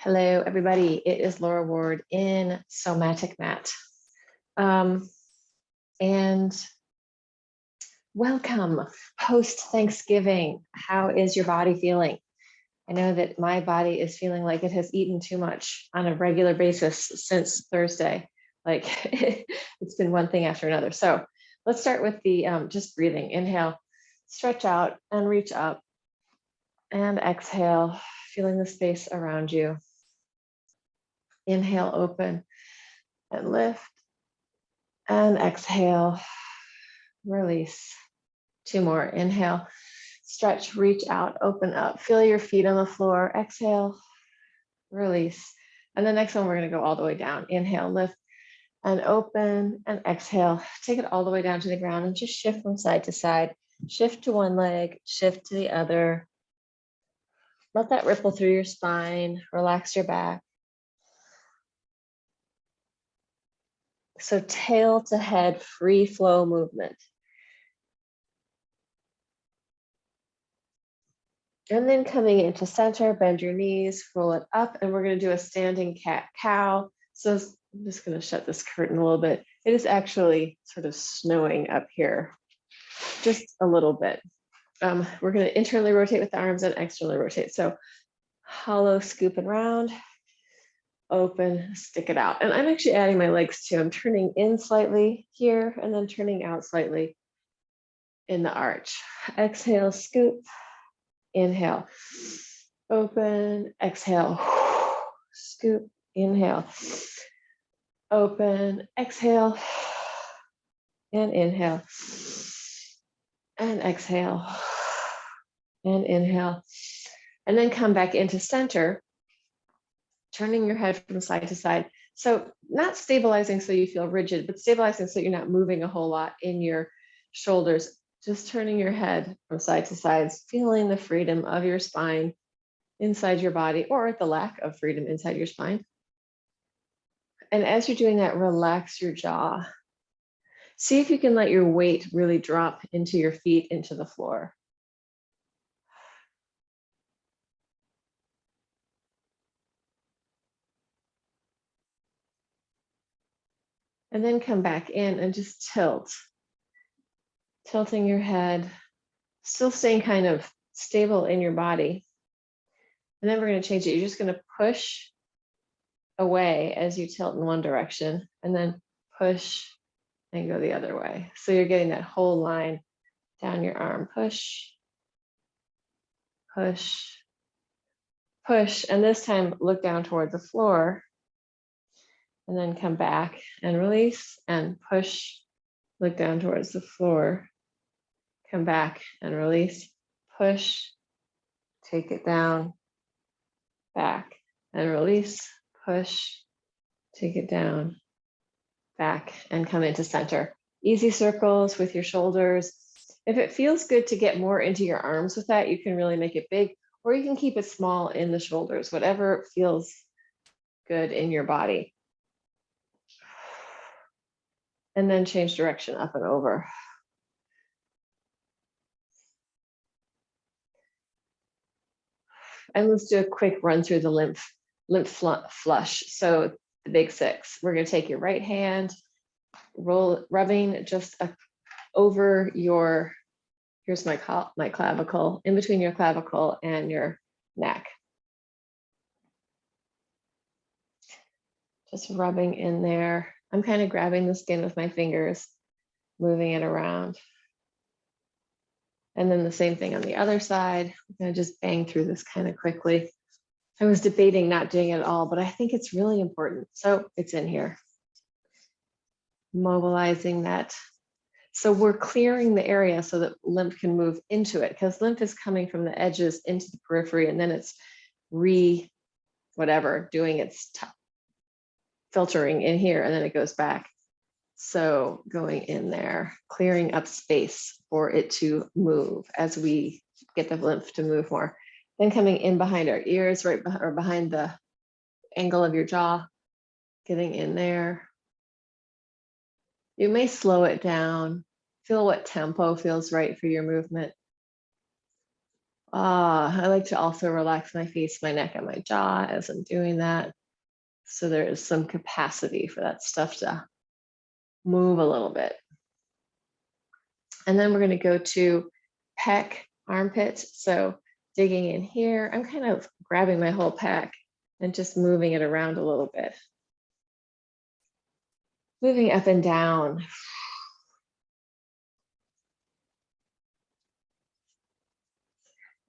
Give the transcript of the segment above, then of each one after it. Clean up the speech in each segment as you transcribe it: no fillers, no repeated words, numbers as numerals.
Hello, everybody. It is Laura Ward in SoMATic Mat. And welcome post-Thanksgiving. How is your body feeling? I know that my body is feeling like it has eaten too much on a regular basis since Thursday. Like it's been one thing after another. So let's start with the just breathing. Inhale, stretch out and reach up. And exhale, feeling the space around you. Inhale, open and lift. And exhale, release. Two more. Inhale, stretch, reach out, open up. Feel your feet on the floor. Exhale, release. And the next one, we're going to go all the way down. Inhale, lift and open and exhale. Take it all the way down to the ground and just shift from side to side. Shift to one leg, shift to the other. Let that ripple through your spine. Relax your back. So tail to head, free flow movement. And then coming into center, bend your knees, roll it up, and we're going to do a standing cat-cow. So I'm just going to shut this curtain a little bit. It is actually sort of snowing up here, just a little bit. We're going to internally rotate with the arms and externally rotate. So hollow, scoop and round, open, stick it out. And I'm actually adding my legs too. I'm turning in slightly here and then turning out slightly in the arch. Exhale, scoop, inhale, open, exhale, scoop, inhale, open, exhale, and inhale, and exhale, and inhale. And then come back into center, turning your head from side to side. So not stabilizing so you feel rigid, but stabilizing so you're not moving a whole lot in your shoulders. Just turning your head from side to side, feeling the freedom of your spine inside your body, or the lack of freedom inside your spine. And as you're doing that, relax your jaw. See if you can let your weight really drop into your feet, into the floor. And then come back in and just tilt. Tilting your head, still staying kind of stable in your body. And then we're going to change it. You're just going to push away as you tilt in one direction and then push and go the other way. So you're getting that whole line down your arm. Push, push, push. And this time look down toward the floor and then come back and release and push, look down towards the floor, come back and release, push, take it down, back and release, push, take it down, back and come into center. Easy circles with your shoulders. If it feels good to get more into your arms with that, you can really make it big, or you can keep it small in the shoulders, whatever feels good in your body. And then change direction up and over. And let's do a quick run through the lymph flush. So the big six. We're going to take your right hand, rubbing just over your, here's my clavicle, in between your clavicle and your neck. Just rubbing in there. I'm kind of grabbing the skin with my fingers, moving it around. And then the same thing on the other side. I'm going to just bang through this kind of quickly. I was debating not doing it at all, but I think it's really important. So it's in here. Mobilizing that. So we're clearing the area so that lymph can move into it, because lymph is coming from the edges into the periphery, and then it's doing its filtering in here, and then it goes back. So going in there, clearing up space for it to move as we get the lymph to move more. Then coming in behind our ears, right behind the angle of your jaw, getting in there. You may slow it down. Feel what tempo feels right for your movement. I like to also relax my face, my neck, and my jaw as I'm doing that. So there is some capacity for that stuff to move a little bit. And then we're going to go to pec, armpit. So digging in here, I'm kind of grabbing my whole pec and just moving it around a little bit. Moving up and down.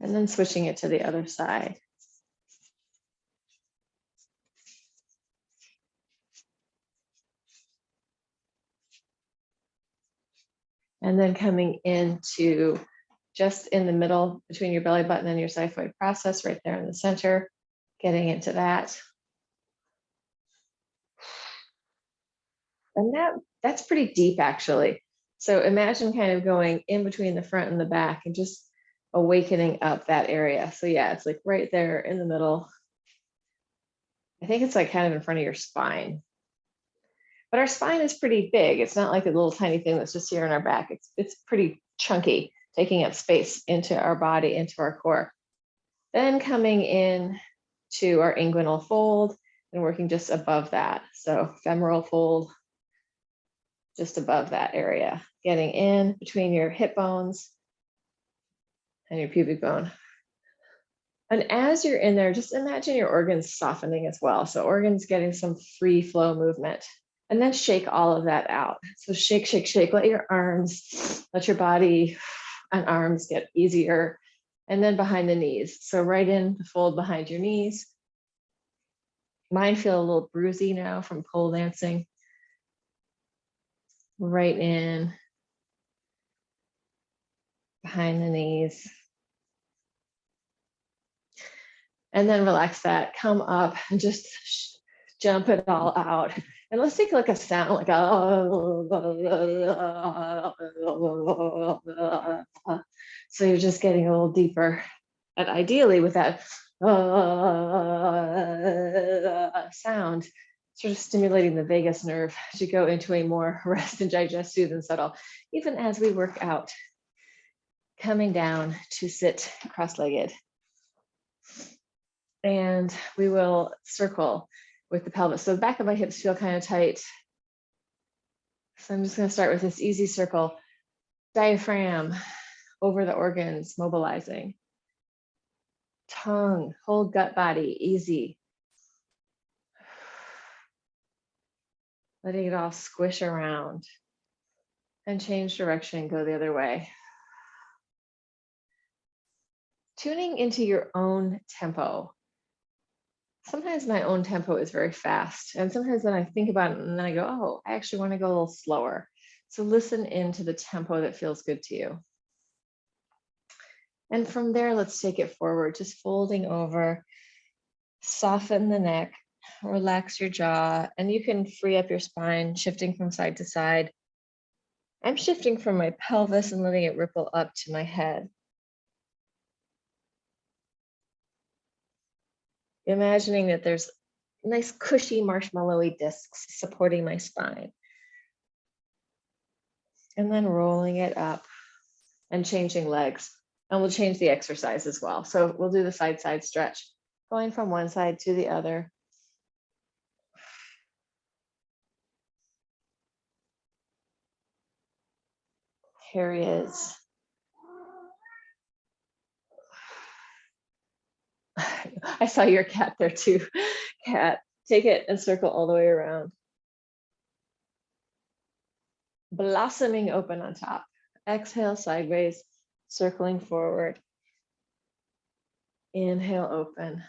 And then switching it to the other side. And then coming into just in the middle between your belly button and your xiphoid process, right there in the center, getting into that. And that's pretty deep, actually. So imagine kind of going in between the front and the back and just awakening up that area. So yeah, it's like right there in the middle. I think it's like kind of in front of your spine. But our spine is pretty big. It's not like a little tiny thing that's just here in our back. It's pretty chunky, taking up space into our body, into our core. Then coming in to our inguinal fold and working just above that. So femoral fold, just above that area, getting in between your hip bones and your pubic bone. And as you're in there, just imagine your organs softening as well. So organs getting some free flow movement. And then shake all of that out. So shake, shake, shake. Let your arms, let your body and arms get easier. And then behind the knees. So right in the fold behind your knees. Mine feel a little bruisey now from pole dancing. Right in behind the knees. And then relax that, come up and just jump it all out. And let's take like a sound like so you're just getting a little deeper. And ideally with that sound, sort of stimulating the vagus nerve to go into a more rest and digest, soothe and settle, even as we work out. Coming down to sit cross-legged. And we will circle with the pelvis. So the back of my hips feel kind of tight. So I'm just going to start with this easy circle. Diaphragm over the organs, mobilizing. Tongue, whole gut body, easy. Letting it all squish around. And change direction, go the other way. Tuning into your own tempo. Sometimes my own tempo is very fast. And sometimes then I think about it and then I go, oh, I actually want to go a little slower. So listen into the tempo that feels good to you. And from there, let's take it forward, just folding over, soften the neck, relax your jaw, and you can free up your spine, shifting from side to side. I'm shifting from my pelvis and letting it ripple up to my head. Imagining that there's nice cushy marshmallowy discs supporting my spine. And then rolling it up and changing legs. And we'll change the exercise as well. So we'll do the side stretch, going from one side to the other. Here he is. I saw your cat there too. Cat, take it and circle all the way around. Blossoming open on top. Exhale sideways, circling forward. Inhale, open.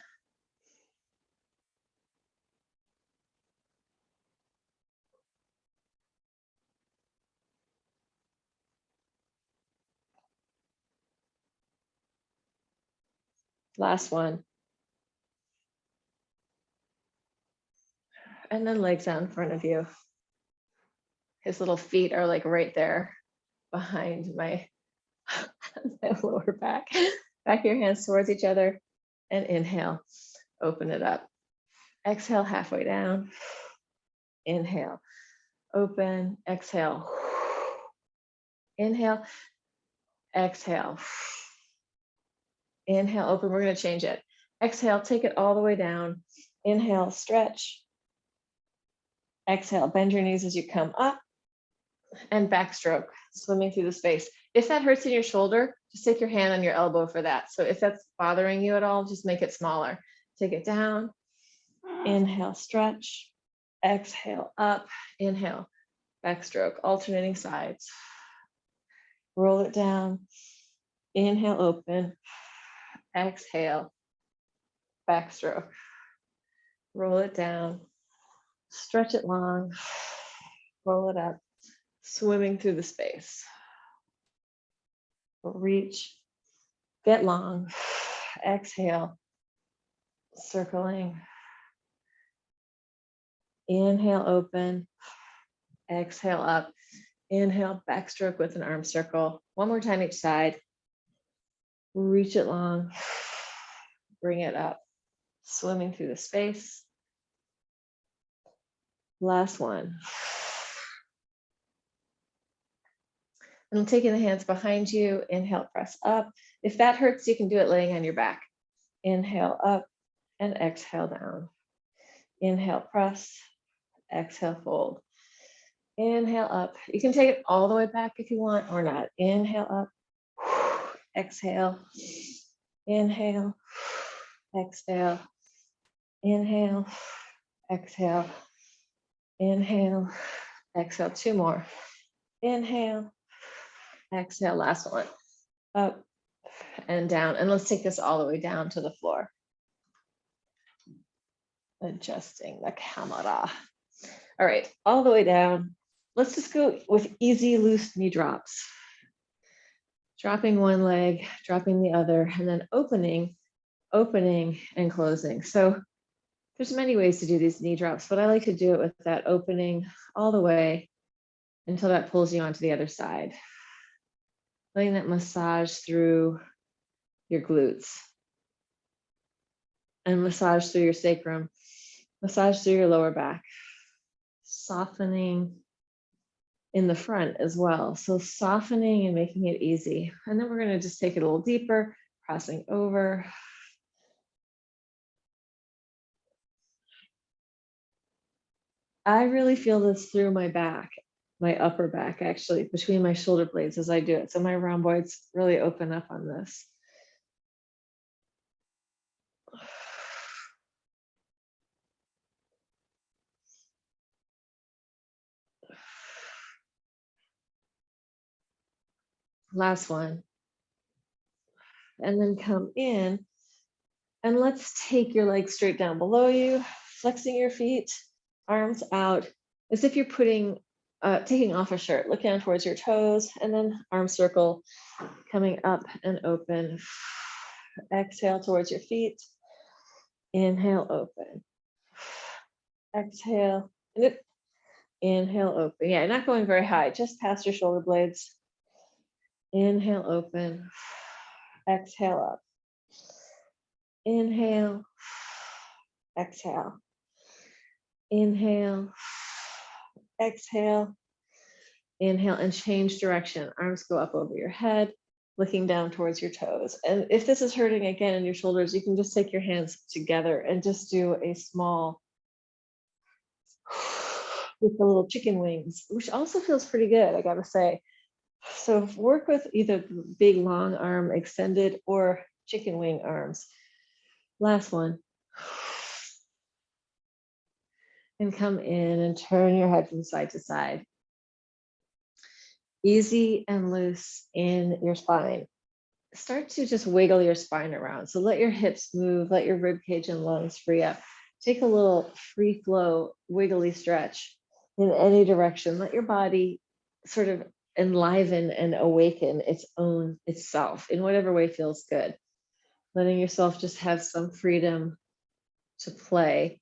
Last one. And then legs out in front of you. His little feet are like right there behind my lower back. Back your hands towards each other and inhale, open it up. Exhale, halfway down. Inhale, open, exhale. Inhale, exhale. Inhale, open. We're going to change it. Exhale, take it all the way down. Inhale, stretch. Exhale, bend your knees as you come up, and backstroke, swimming through the space. If that hurts in your shoulder, just take your hand on your elbow for that. So if that's bothering you at all, just make it smaller. Take it down. Inhale, stretch. Exhale, up. Inhale, backstroke, alternating sides. Roll it down. Inhale, open. Exhale, backstroke. Roll it down. Stretch it long. Roll it up. Swimming through the space. Reach. Get long. Exhale. Circling. Inhale, open. Exhale, up. Inhale, backstroke with an arm circle. One more time each side. Reach it long. Bring it up. Swimming through the space. Last one. And I'm taking the hands behind you. Inhale, press up. If that hurts, you can do it laying on your back. Inhale, up, and exhale down. Inhale, press. Exhale, fold. Inhale, up. You can take it all the way back if you want or not. Inhale, up. Exhale. Inhale. Exhale. Inhale. Exhale. Inhale. Exhale. Two more. Inhale. Exhale. Last one. Up and down. And let's take this all the way down to the floor. Adjusting the camera. All right, all the way down. Let's just go with easy, loose knee drops. Dropping one leg, dropping the other, and then opening, and closing. So there's many ways to do these knee drops, but I like to do it with that opening all the way until that pulls you onto the other side. Letting that massage through your glutes and massage through your sacrum, massage through your lower back, softening in the front as well. So softening and making it easy. And then we're going to just take it a little deeper, crossing over. I really feel this through my back, my upper back, actually, between my shoulder blades as I do it. So my rhomboids really open up on this. Last one. And then come in. And let's take your legs straight down below you, flexing your feet, arms out, as if you're taking off a shirt. Look down towards your toes, and then arm circle, coming up and open. Exhale towards your feet. Inhale, open. Exhale. Inhale, open. Yeah, not going very high, just past your shoulder blades. Inhale, open. Exhale, up. Inhale. Exhale. Inhale. Exhale. Inhale and change direction. Arms go up over your head, looking down towards your toes. And if this is hurting again in your shoulders, you can just take your hands together and just do a small with the little chicken wings, which also feels pretty good, I gotta say. So work with either big long arm extended or chicken wing arms. Last one. And come in and turn your head from side to side. Easy and loose in your spine. Start to just wiggle your spine around. So let your hips move, let your rib cage and lungs free up. Take a little free flow, wiggly stretch in any direction. Let your body sort of enliven and awaken itself in whatever way feels good. Letting yourself just have some freedom to play,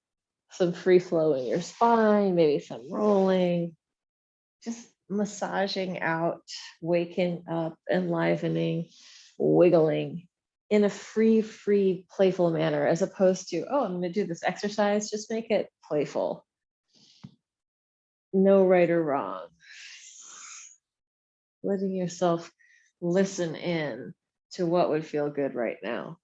some free flow in your spine, maybe some rolling, just massaging out, waking up, enlivening, wiggling in a free, playful manner, as opposed to, oh, I'm going to do this exercise. Just make it playful. No right or wrong. Letting yourself listen in to what would feel good right now.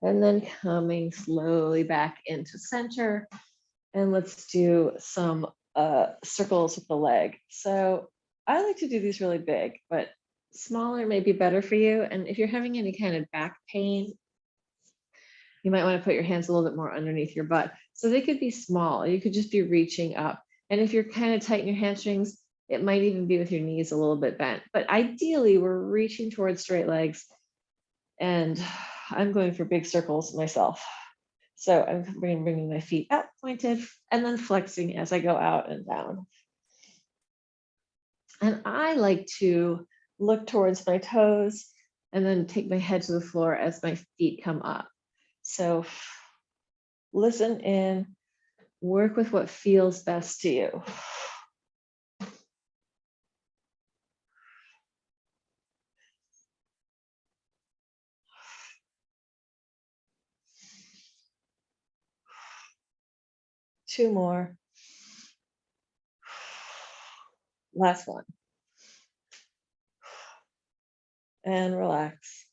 And then coming slowly back into center. And let's do some circles with the leg. So I like to do these really big, but smaller may be better for you. And if you're having any kind of back pain, you might want to put your hands a little bit more underneath your butt. So they could be small. You could just be reaching up. And if you're kind of tight in your hamstrings, it might even be with your knees a little bit bent. But ideally, we're reaching towards straight legs. And I'm going for big circles myself. So I'm bringing my feet up, pointed, and then flexing as I go out and down. And I like to look towards my toes and then take my head to the floor as my feet come up. So listen in, work with what feels best to you. Two more. Last one. And relax.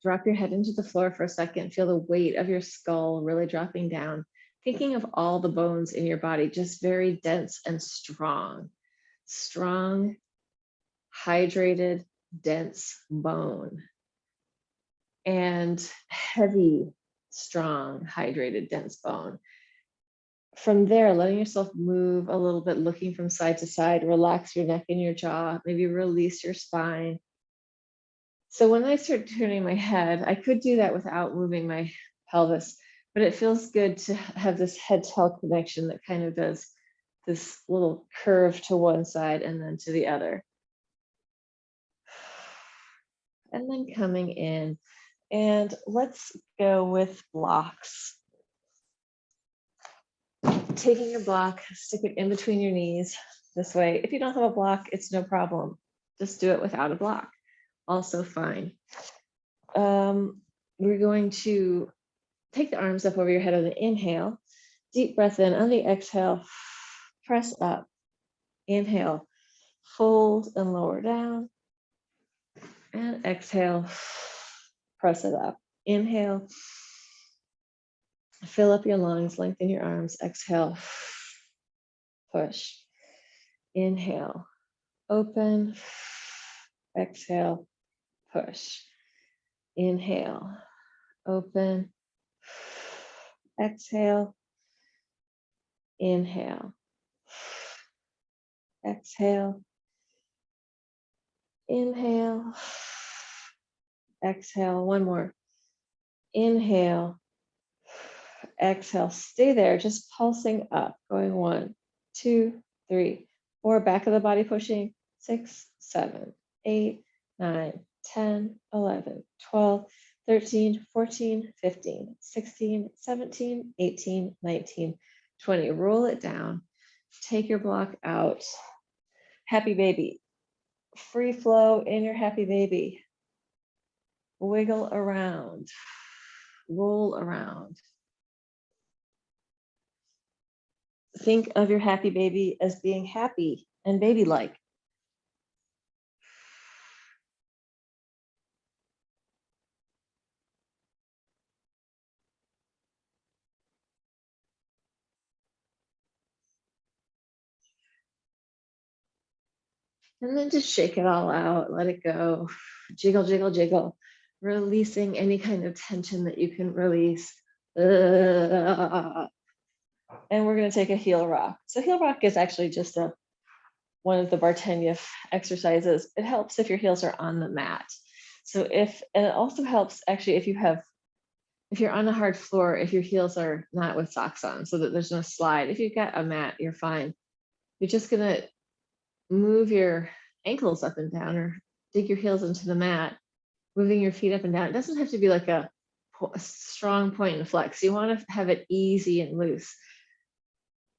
Drop your head into the floor for a second. Feel the weight of your skull really dropping down. Thinking of all the bones in your body, just very dense and strong. Strong, hydrated, dense bone. And heavy, strong, hydrated, dense bone. From there, letting yourself move a little bit, looking from side to side, relax your neck and your jaw, maybe release your spine. So when I start turning my head, I could do that without moving my pelvis, but it feels good to have this head-tail connection that kind of does this little curve to one side and then to the other. And then coming in, and let's go with blocks. Taking your block, stick it in between your knees this way. If you don't have a block, it's no problem. Just do it without a block. Also fine. We're going to take the arms up over your head on the inhale. Deep breath in. On the exhale, press up. Inhale, fold and lower down. And exhale, press it up. Inhale, fill up your lungs, lengthen your arms. Exhale, push. Inhale, open. Exhale, push. Inhale, open. Exhale. Inhale. Exhale. Inhale. Exhale. One more. Inhale. Exhale. Stay there, just pulsing up. Going 1, 2, 3, 4. Back of the body pushing. 6, 7, 8, 9, 10, 11, 12, 13, 14, 15, 16, 17, 18, 19, 20. Roll it down. Take your block out. Happy baby. Free flow in your happy baby. Wiggle around. Roll around. Think of your happy baby as being happy and baby-like. And then just shake it all out, let it go. Jiggle, jiggle, jiggle. Releasing any kind of tension that you can release. And we're going to take a heel rock. So heel rock is actually just one of the Bartenia exercises. It helps if your heels are on the mat. So and it also helps actually if you're on a hard floor, if your heels are not with socks on, so that there's no slide. If you've got a mat, you're fine. You're just going to move your ankles up and down or dig your heels into the mat, moving your feet up and down. It doesn't have to be like a strong point and flex. You want to have it easy and loose.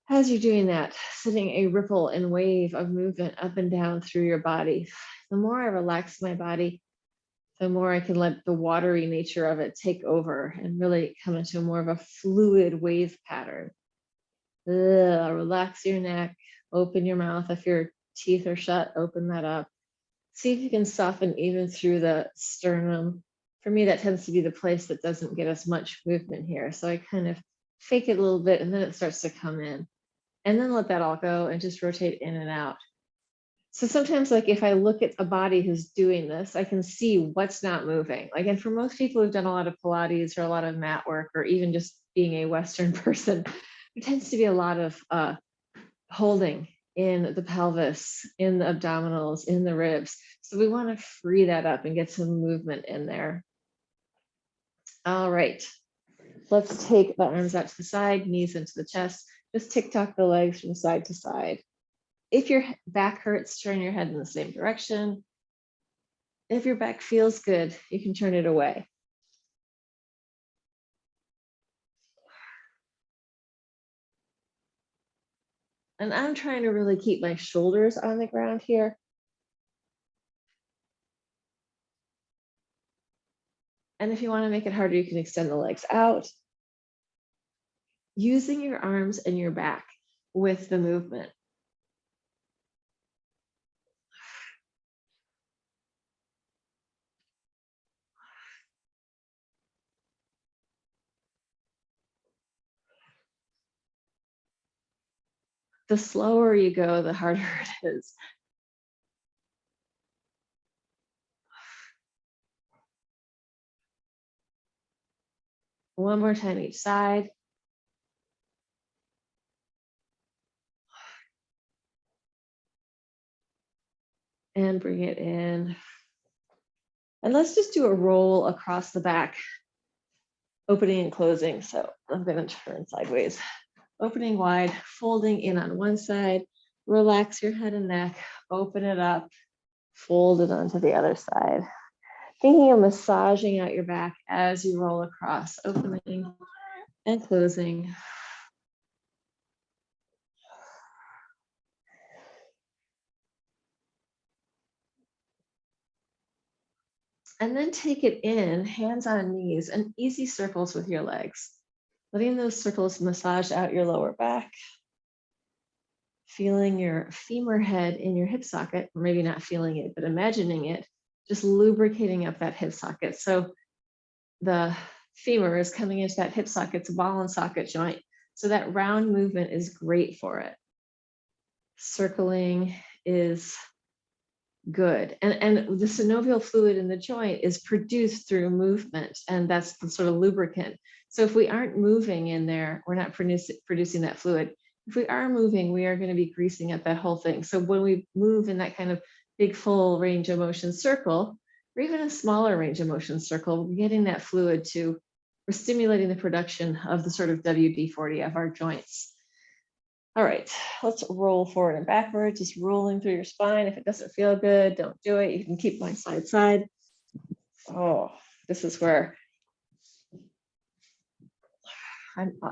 As you're doing that, sending a ripple and wave of movement up and down through your body. The more I relax my body, the more I can let the watery nature of it take over and really come into more of a fluid wave pattern. Relax your neck, open your mouth. If your teeth are shut, open that up. See if you can soften even through the sternum. For me, that tends to be the place that doesn't get as much movement here. So I kind of fake it a little bit and then it starts to come in. And then let that all go and just rotate in and out. So sometimes, like if I look at a body who's doing this, I can see what's not moving. Like, and for most people who've done a lot of Pilates or a lot of mat work, or even just being a Western person, there tends to be a lot of holding in the pelvis, in the abdominals, in the ribs. So we want to free that up and get some movement in there. All right, let's take the arms out to the side, knees into the chest. Just tick-tock the legs from side to side. If your back hurts, turn your head in the same direction. If your back feels good, you can turn it away. And I'm trying to really keep my shoulders on the ground here. And if you want to make it harder, you can extend the legs out. Using your arms and your back with the movement. The slower you go, the harder it is. One more time each side. And bring it in. And let's just do a roll across the back, opening and closing. So I'm going to turn sideways. Opening wide, folding in on one side, relax your head and neck, open it up, fold it onto the other side. Thinking of massaging out your back as you roll across, opening and closing. And then take it in, hands on knees, and easy circles with your legs. Letting those circles massage out your lower back. Feeling your femur head in your hip socket, or maybe not feeling it, but imagining it, just lubricating up that hip socket. So the femur is coming into that hip socket, it's a ball and socket joint. So that round movement is great for it. Circling is good. And the synovial fluid in the joint is produced through movement, and that's the sort of lubricant. So if we aren't moving in there, we're not producing that fluid. If we are moving, we are going to be greasing up that whole thing. So when we move in that kind of big full range of motion circle, or even a smaller range of motion circle, we're getting that fluid to, we're stimulating the production of the sort of WD-40 of our joints. All right, let's roll forward and backward, just rolling through your spine. If it doesn't feel good, don't do it. You can keep going side. Oh, this is where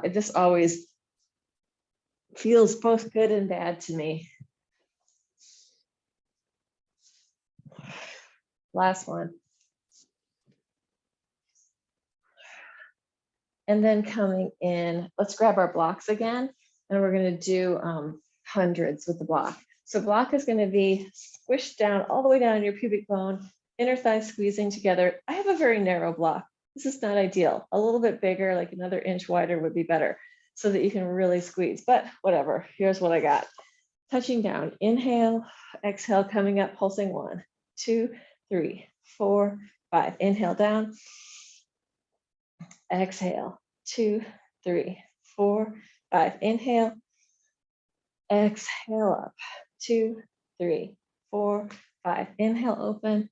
this always feels both good and bad to me. Last one. And then coming in, let's grab our blocks again. And we're going to do hundreds with the block. So block is going to be squished down all the way down your pubic bone, inner thighs squeezing together. I have a very narrow block. This is not ideal. A little bit bigger, like another inch wider would be better so that you can really squeeze, but whatever. Here's what I got. Touching down, inhale, exhale, coming up, pulsing 1, 2, 3, 4, 5. Inhale down, exhale, 2, 3, 4, 5. Inhale, exhale up, 2, 3, 4, 5. Inhale, open,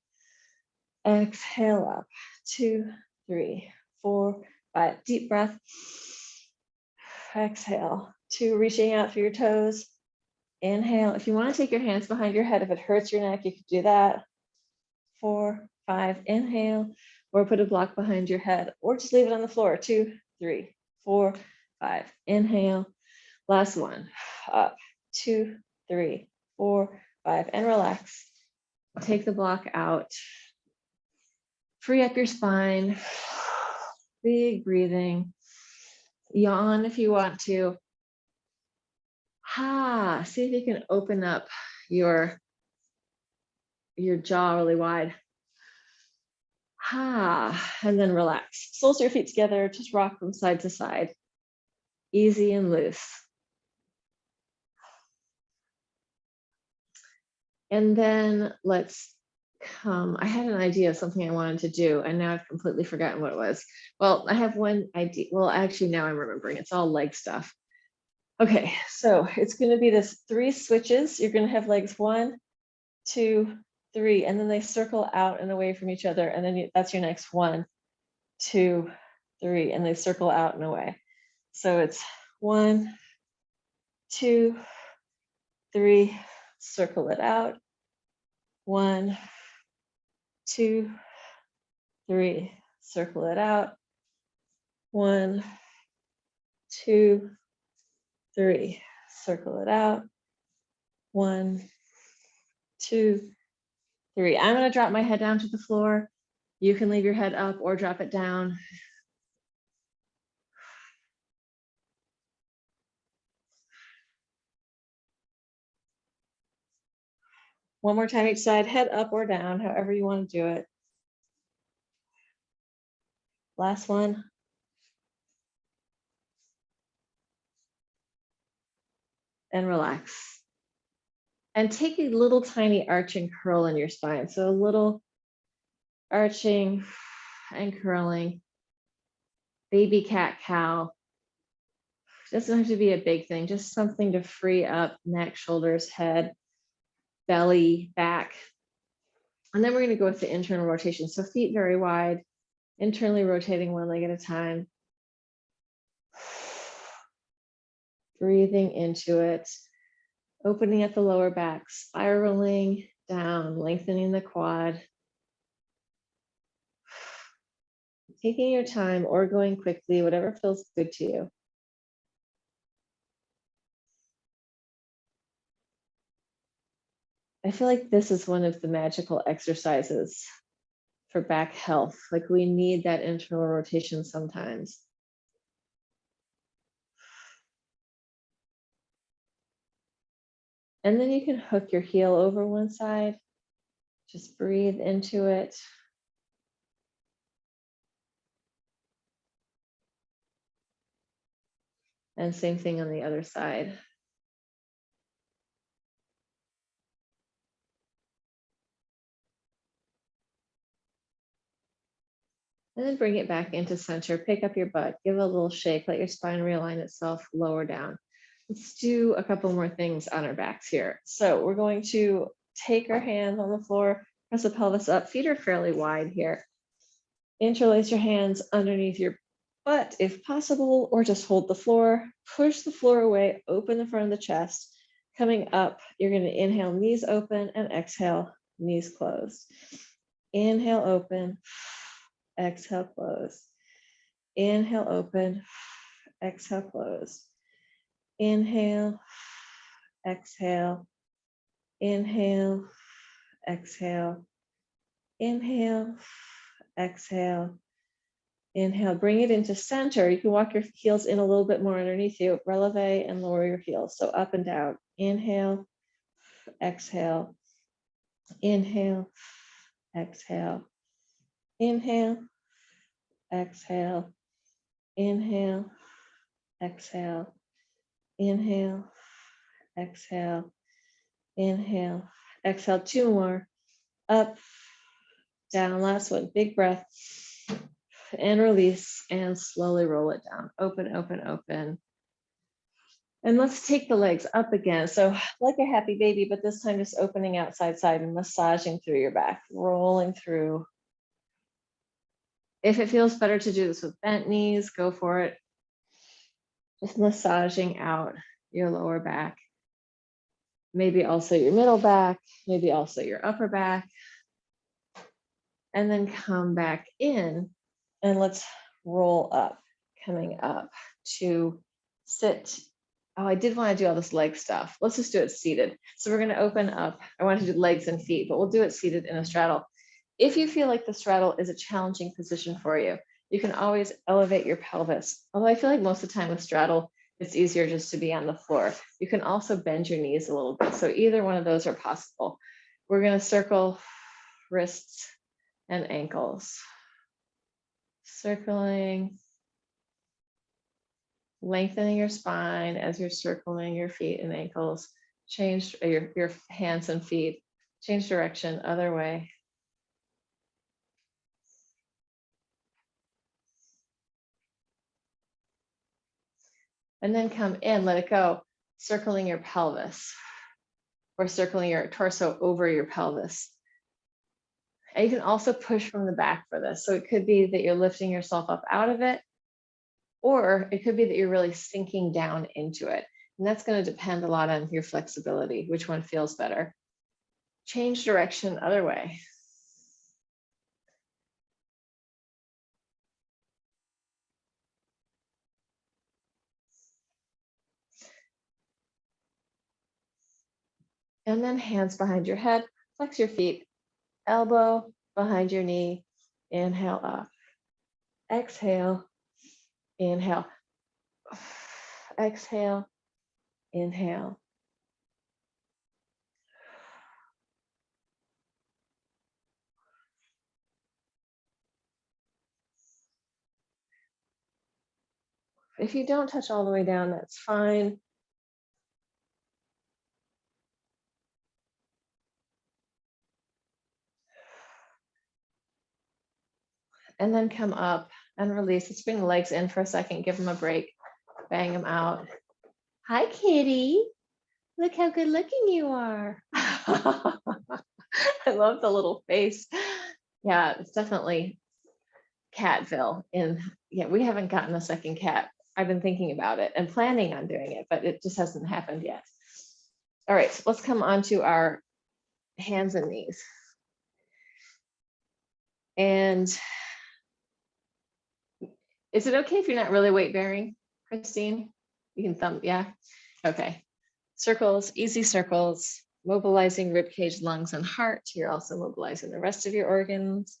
exhale up, 2, 3, 4, 5. Deep breath, exhale, 2, reaching out through your toes. Inhale. If you want to take your hands behind your head, if it hurts your neck, you could do that. 4, 5. Inhale, or put a block behind your head, or just leave it on the floor. 2, 3, 4, 5. Inhale. Last one. Up. 2, 3, 4, 5. And relax. Take the block out. Free up your spine. Big breathing. Yawn if you want to. See if you can open up your jaw really wide. And then relax. Soles of your feet together, just rock from side to side. Easy and loose. And then let's come. I had an idea of something I wanted to do, and now I've completely forgotten what it was. Well, I have one idea. Well, actually, now I'm remembering. It's all leg stuff. Okay, so it's going to be this 3 switches. You're going to have legs 1, 2, 3, and then they circle out and away from each other. And then that's your next 1, 2, 3, and they circle out and away. So it's 1, 2, 3, circle it out. 1, 2, 3, circle it out. 1, 2, 3, circle it out. 1, 2, 3. I'm going to drop my head down to the floor. You can leave your head up or drop it down. One more time each side, head up or down, however you want to do it. Last one. And relax. And take a little tiny arch and curl in your spine. So a little arching and curling. Baby cat cow. Doesn't have to be a big thing, just something to free up neck, shoulders, head, belly, back. And then we're going to go with the internal rotation. So feet very wide, internally rotating one leg at a time. Breathing into it, opening at the lower back, spiraling down, lengthening the quad. Taking your time or going quickly, whatever feels good to you. I feel like this is one of the magical exercises for back health. Like we need that internal rotation sometimes. And then you can hook your heel over one side. Just breathe into it. And same thing on the other side. And then bring it back into center, pick up your butt, give it a little shake, let your spine realign itself, lower down. Let's do a couple more things on our backs here. So we're going to take our hands on the floor, press the pelvis up, feet are fairly wide here. Interlace your hands underneath your butt if possible, or just hold the floor, push the floor away, open the front of the chest. Coming up, you're going to inhale, knees open, and exhale, knees closed. Inhale, open. Exhale, close. Inhale, open. Exhale, close. Inhale, exhale. Inhale, exhale. Inhale, exhale. Inhale, bring it into center. You can walk your heels in a little bit more underneath you. Releve and lower your heels. So up and down. Inhale, exhale. Inhale, exhale. Inhale, exhale. Inhale, exhale. Inhale, exhale. Inhale, exhale. 2 more. Up, down. Last one. Big breath. And release and slowly roll it down. Open, open, open. And let's take the legs up again. So like a happy baby, but this time just opening out side and massaging through your back, rolling through. If it feels better to do this with bent knees, go for it. Just massaging out your lower back. Maybe also your middle back, maybe also your upper back. And then come back in and let's roll up, coming up to sit. Oh, I did want to do all this leg stuff. Let's just do it seated. So we're going to open up. I want to do legs and feet, but we'll do it seated in a straddle. If you feel like the straddle is a challenging position for you, you can always elevate your pelvis. Although I feel like most of the time with straddle, it's easier just to be on the floor. You can also bend your knees a little bit. So either one of those are possible. We're going to circle wrists and ankles. Circling, lengthening your spine as you're circling your feet and ankles. Change your hands and feet. Change direction, other way. And then come in, let it go, circling your pelvis or circling your torso over your pelvis. And you can also push from the back for this. So it could be that you're lifting yourself up out of it, or it could be that you're really sinking down into it. And that's going to depend a lot on your flexibility, which one feels better. Change direction, other way. And then hands behind your head, flex your feet, elbow behind your knee, inhale up, exhale, inhale, exhale, inhale. If you don't touch all the way down, that's fine. And then come up and release. Let's bring the legs in for a second, give them a break, bang them out. Hi, kitty. Look how good looking you are. I love the little face. Yeah, it's definitely Catville. Yeah, we haven't gotten a second cat. I've been thinking about it and planning on doing it, but it just hasn't happened yet. All right, so let's come on to our hands and knees. And is it okay if you're not really weight bearing, Christine? You can thumb, yeah? Okay. Circles, easy circles, mobilizing rib cage, lungs, and heart. You're also mobilizing the rest of your organs.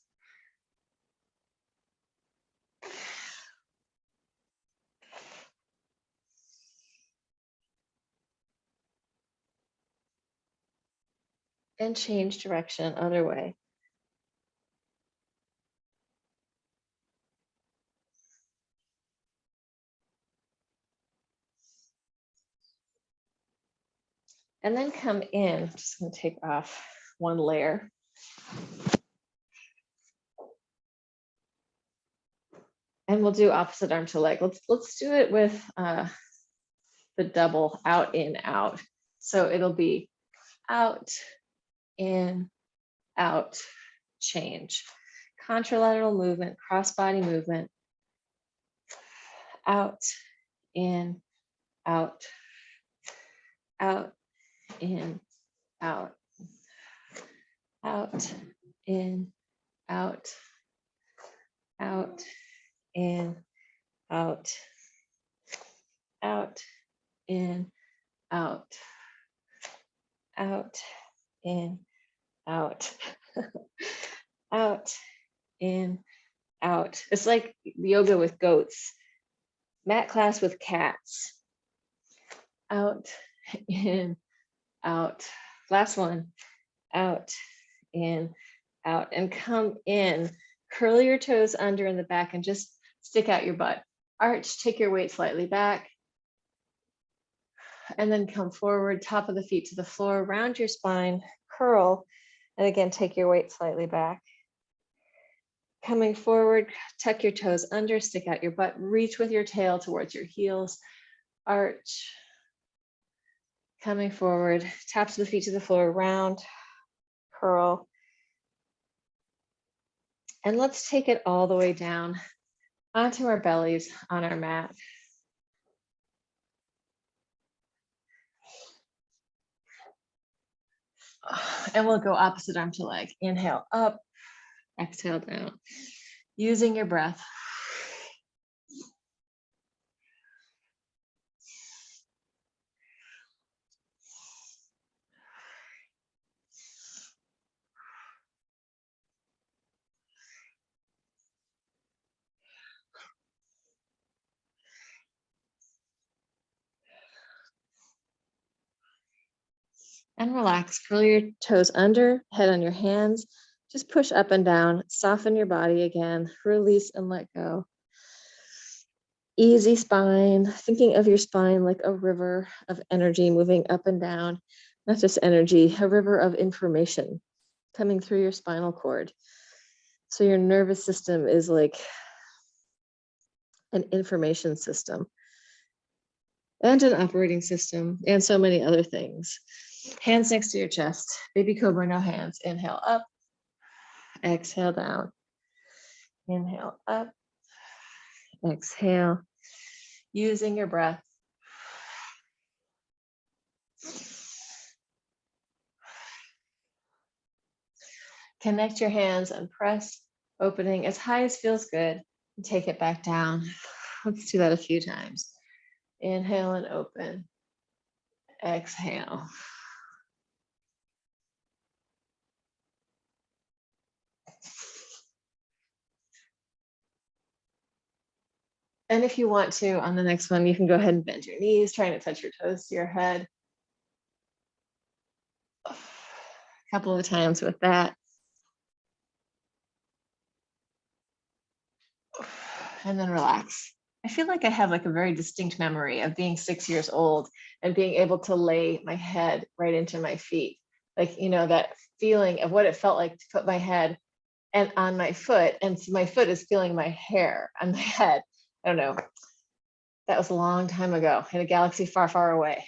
And change direction, other way. And then come in, I'm just gonna take off one layer. And we'll do opposite arm to leg. Let's do it with the double out, in, out. So it'll be out, in, out, change. Contralateral movement, cross body movement. Out, in, out, out, in, out, out, in, out, out, in, out, out, in, out, out, in, out, out, in, out. It's like yoga with goats, mat class with cats. Out, in, out. Last one. Out, in, out. And come in. Curl your toes under in the back and just stick out your butt. Arch, take your weight slightly back. And then come forward, top of the feet to the floor, round your spine, curl, and again, take your weight slightly back. Coming forward, tuck your toes under, stick out your butt, reach with your tail towards your heels, arch. Coming forward, taps the feet to the floor, round, curl. And let's take it all the way down onto our bellies on our mat. And we'll go opposite arm to leg. Inhale up, exhale down. Using your breath. and relax. Curl your toes under, head on your hands. Just push up and down, soften your body again, release and let go. Easy spine, thinking of your spine like a river of energy moving up and down, not just energy, a river of information coming through your spinal cord. So your nervous system is like an information system and an operating system and so many other things. Hands next to your chest, baby cobra, no hands. Inhale up, exhale down. Inhale up, exhale, using your breath. Connect your hands and press, opening as high as feels good, and take it back down. Let's do that a few times. Inhale and open. Exhale. And if you want to, on the next one, you can go ahead and bend your knees, trying to touch your toes to your head. A couple of times with that. And then relax. I feel like I have like a very distinct memory of being 6 years old and being able to lay my head right into my feet. Like, you know, that feeling of what it felt like to put my head and on my foot, and so my foot is feeling my hair on my head. I don't know. That was a long time ago in a galaxy far, far away.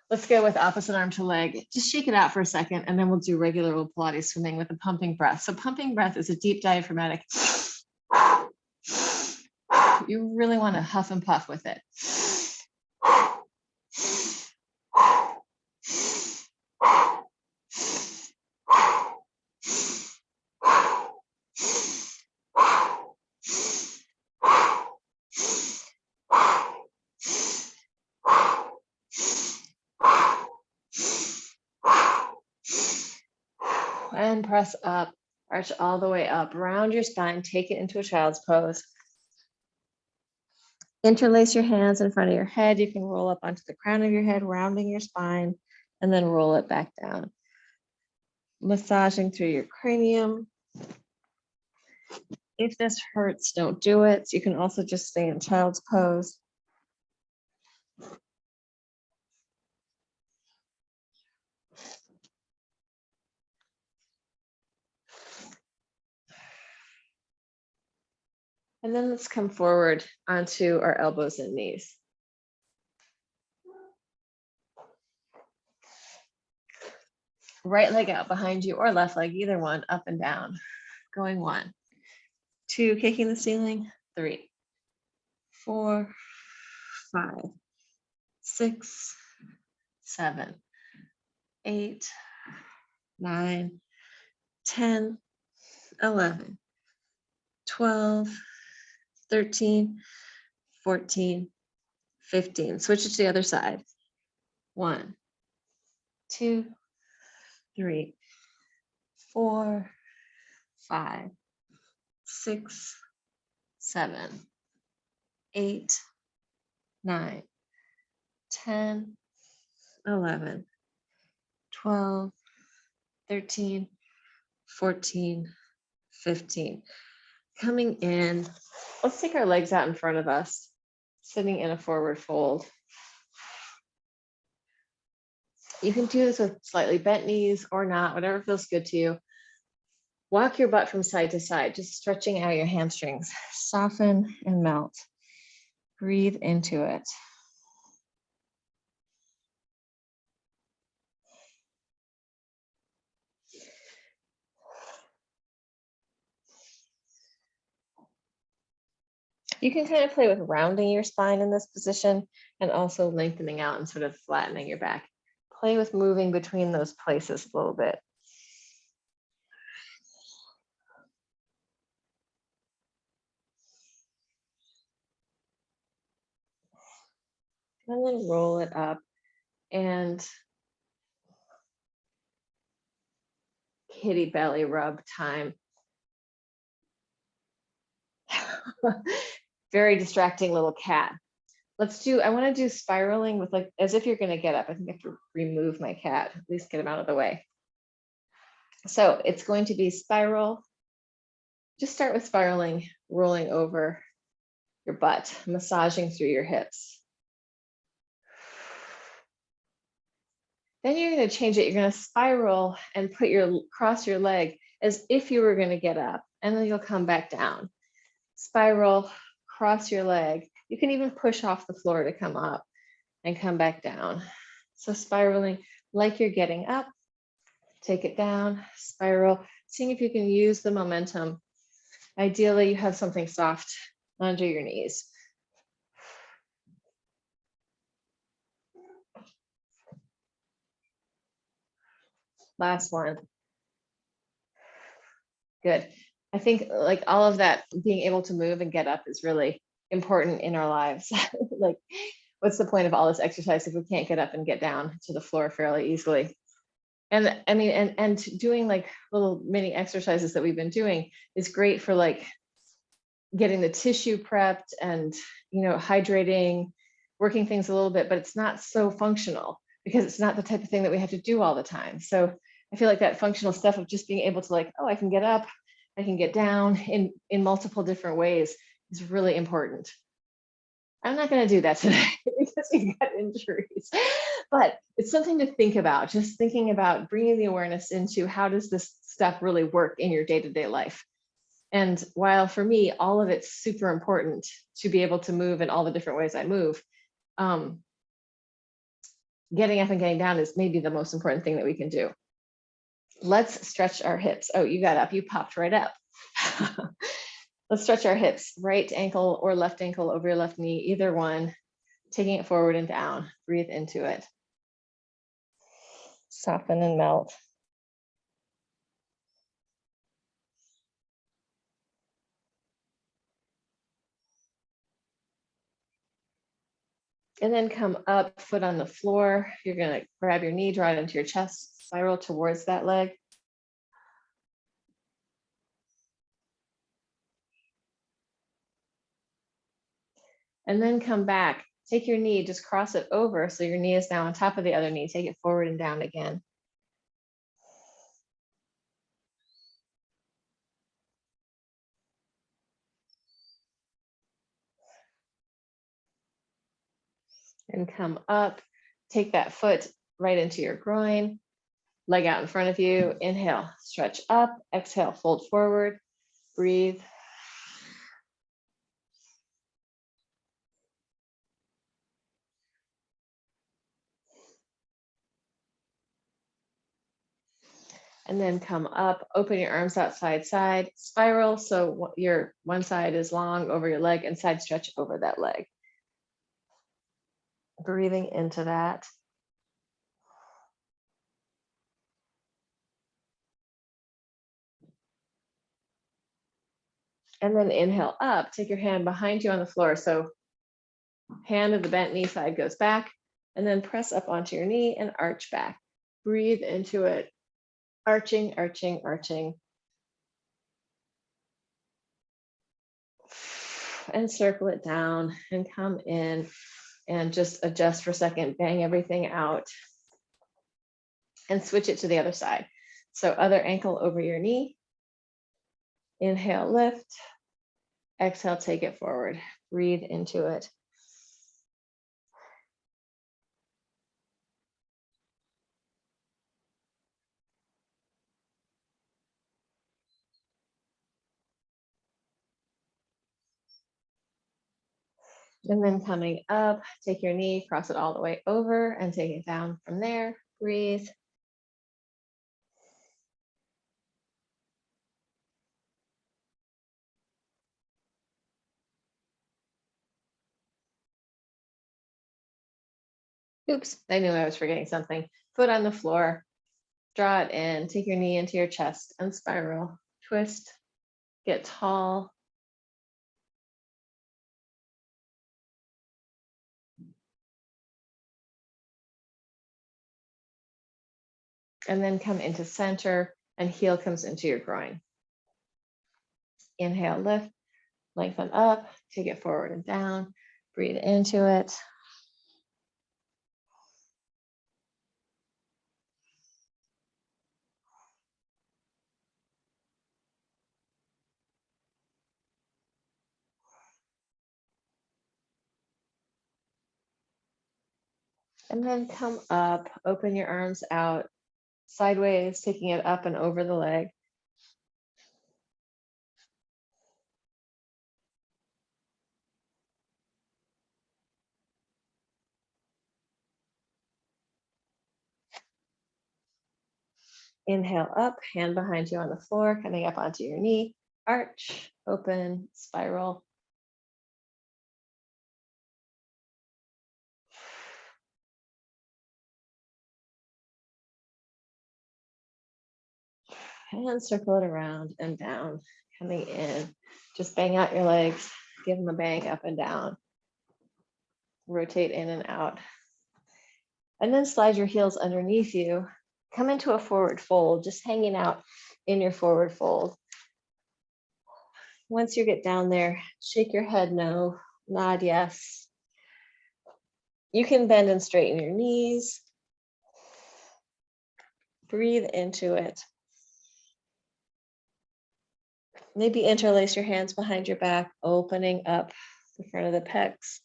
Let's go with opposite arm to leg. Just shake it out for a second, and then we'll do regular old Pilates swimming with a pumping breath. So pumping breath is a deep diaphragmatic. You really want to huff and puff with it. And press up, arch all the way up, round your spine, take it into a child's pose. Interlace your hands in front of your head. You can roll up onto the crown of your head, rounding your spine, and then roll it back down. Massaging through your cranium. If this hurts, don't do it. You can also just stay in child's pose. And then let's come forward onto our elbows and knees. Right leg out behind you or left leg, either one, up and down. Going 1, 2, kicking the ceiling, 3, 4, 5, 6, 7, 8, 9, 10, 11, 12, 13, 14, 15. Switch it to the other side. 1, 2, 3, 4, 5, 6, 7, 8, 9, 10, 11, 12, 13, 14, 15. Coming in, let's take our legs out in front of us, sitting in a forward fold. You can do this with slightly bent knees or not, whatever feels good to you. Walk your butt from side to side, just stretching out your hamstrings. Soften and melt. Breathe into it. You can kind of play with rounding your spine in this position and also lengthening out and sort of flattening your back. Play with moving between those places a little bit. And then roll it up and kitty belly rub time. Very distracting little cat. I want to do spiraling with like, as if you're going to get up. I think I have to remove my cat, at least get him out of the way. So it's going to be spiral. Just start with spiraling, rolling over your butt, massaging through your hips. Then you're going to change it. You're going to spiral and cross your leg as if you were going to get up, and then you'll come back down. Spiral, cross your leg. You can even push off the floor to come up and come back down. So spiraling like you're getting up, take it down, spiral, seeing if you can use the momentum. Ideally, you have something soft under your knees. Last one. Good. I think like all of that, being able to move and get up is really important in our lives. Like, what's the point of all this exercise if we can't get up and get down to the floor fairly easily? And I mean, and doing like little mini exercises that we've been doing is great for like getting the tissue prepped and, you know, hydrating, working things a little bit, but it's not so functional because it's not the type of thing that we have to do all the time. So I feel like that functional stuff of just being able to like, oh, I can get up, I can get down in multiple different ways is really important. I'm not going to do that today because we got injuries, but it's something to think about. Just thinking about bringing the awareness into how does this stuff really work in your day-to-day life. And while for me, all of it's super important to be able to move in all the different ways I move, getting up and getting down is maybe the most important thing that we can do. Let's stretch our hips. Oh, you got up, you popped right up. Let's stretch our hips, right ankle or left ankle over your left knee, either one, taking it forward and down. Breathe into it. Soften and melt. And then come up, foot on the floor. You're going to grab your knee, draw it into your chest, spiral towards that leg. And then come back. Take your knee, just cross it over so your knee is now on top of the other knee. Take it forward and down again. And come up. Take that foot right into your groin. Leg out in front of you. Inhale, stretch up. Exhale, fold forward. Breathe. And then come up, open your arms out side, spiral. So your one side is long over your leg and side stretch over that leg. Breathing into that. And then inhale up, take your hand behind you on the floor. So hand of the bent knee side goes back, and then press up onto your knee and arch back. Breathe into it, arching, arching, arching. And circle it down and come in and just adjust for a second, bang everything out and switch it to the other side. So other ankle over your knee. Inhale, lift. Exhale, take it forward. Breathe into it. And then coming up, take your knee, cross it all the way over and take it down from there. Breathe. Oops, I knew I was forgetting something. Foot on the floor, draw it in, take your knee into your chest and spiral, twist, get tall. And then come into center and heel comes into your groin. Inhale, lift, lengthen up, take it forward and down. Breathe into it. And then come up, open your arms out sideways, taking it up and over the leg. Inhale up, hand behind you on the floor, coming up onto your knee, arch, open, spiral. And circle it around and down, coming in. Just bang out your legs, give them a bang up and down. Rotate in and out. And then slide your heels underneath you. Come into a forward fold, just hanging out in your forward fold. Once you get down there, shake your head no, nod yes. You can bend and straighten your knees. Breathe into it. Maybe interlace your hands behind your back, opening up the front of the pecs.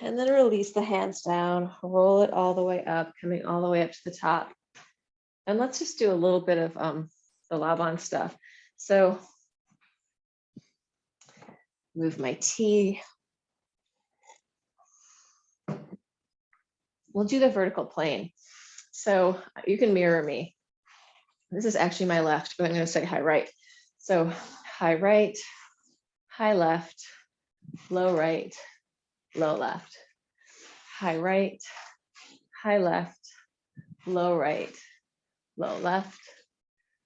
And then release the hands down, roll it all the way up, coming all the way up to the top. And let's just do a little bit of the Laban stuff. So move my T. We'll do the vertical plane. So you can mirror me. This is actually my left, but I'm going to say high right. So high right, high left, low right, low left. High right, high left, low right, low left,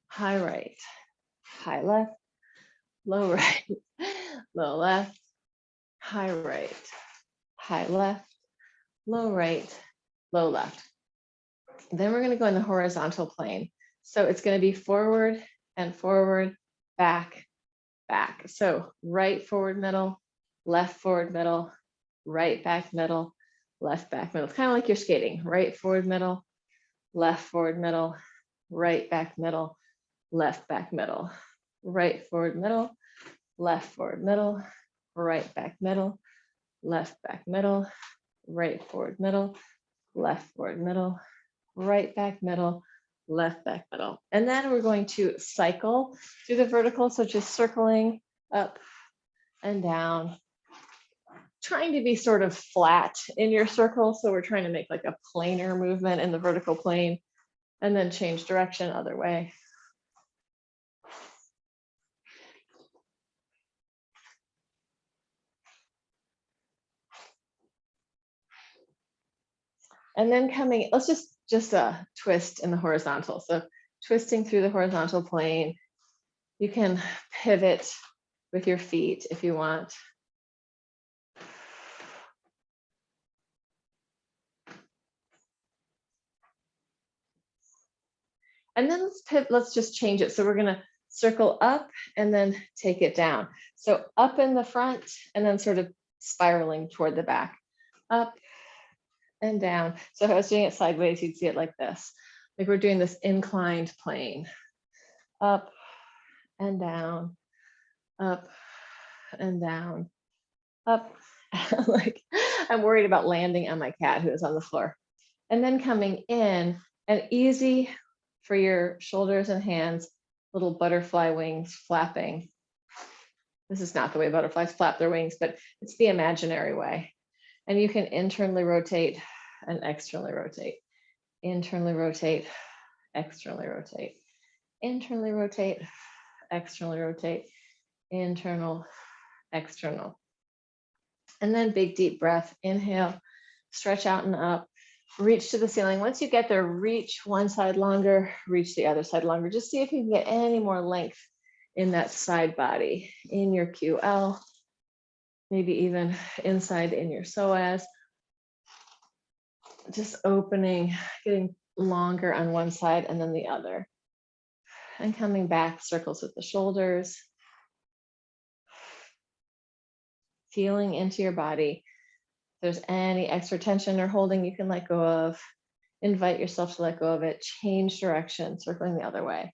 high right, high left, low right, low left, high right, high left, low right, low left. Then we're going to go in the horizontal plane. So it's going to be forward and forward, back, back. So right forward middle, left forward middle, right back middle, left back middle. It's kind of like you're skating. Right forward middle, left forward middle, right back middle, left back middle, right forward middle, left forward middle, right back middle, left back middle, right forward middle, left forward middle, right back middle, left back middle. And then we're going to cycle through the vertical. So just circling up and down, trying to be sort of flat in your circle. So we're trying to make like a planar movement in the vertical plane and then change direction other way. And then coming, let's just twist in the horizontal. So twisting through the horizontal plane. You can pivot with your feet if you want. And then let's just change it. So we're gonna circle up and then take it down. So up in the front and then sort of spiraling toward the back. Up and down. So if I was doing it sideways, you'd see it like this. Like we're doing this inclined plane. Up and down, up and down, up. Like I'm worried about landing on my cat who is on the floor. And then coming in and easy for your shoulders and hands, little butterfly wings flapping. This is not the way butterflies flap their wings, but it's the imaginary way. And you can internally rotate and externally rotate. Internally rotate, externally rotate. Internally rotate, externally rotate. Internal, external. And then big deep breath, inhale, stretch out and up, reach to the ceiling. Once you get there, reach one side longer, reach the other side longer. Just see if you can get any more length in that side body, in your QL, maybe even inside in your psoas. Just opening, getting longer on one side and then the other. And coming back, circles with the shoulders. feeling into your body. If there's any extra tension or holding you can let go of, invite yourself to let go of it, change direction, circling the other way.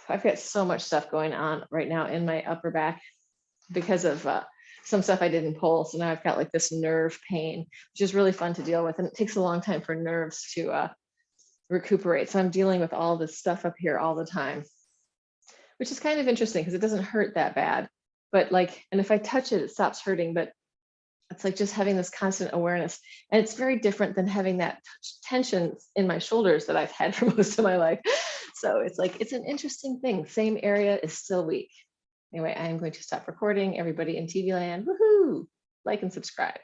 I've got so much stuff going on right now in my upper back because of some stuff I didn't pull. So now I've got like this nerve pain, which is really fun to deal with. And it takes a long time for nerves to recuperate. So I'm dealing with all this stuff up here all the time, which is kind of interesting because it doesn't hurt that bad. But like, and if I touch it, it stops hurting. But it's like just having this constant awareness. And it's very different than having that tension in my shoulders that I've had for most of my life. So it's like, it's an interesting thing. Same area is still weak. Anyway, I am going to stop recording. Everybody in TV land, woohoo, like and subscribe.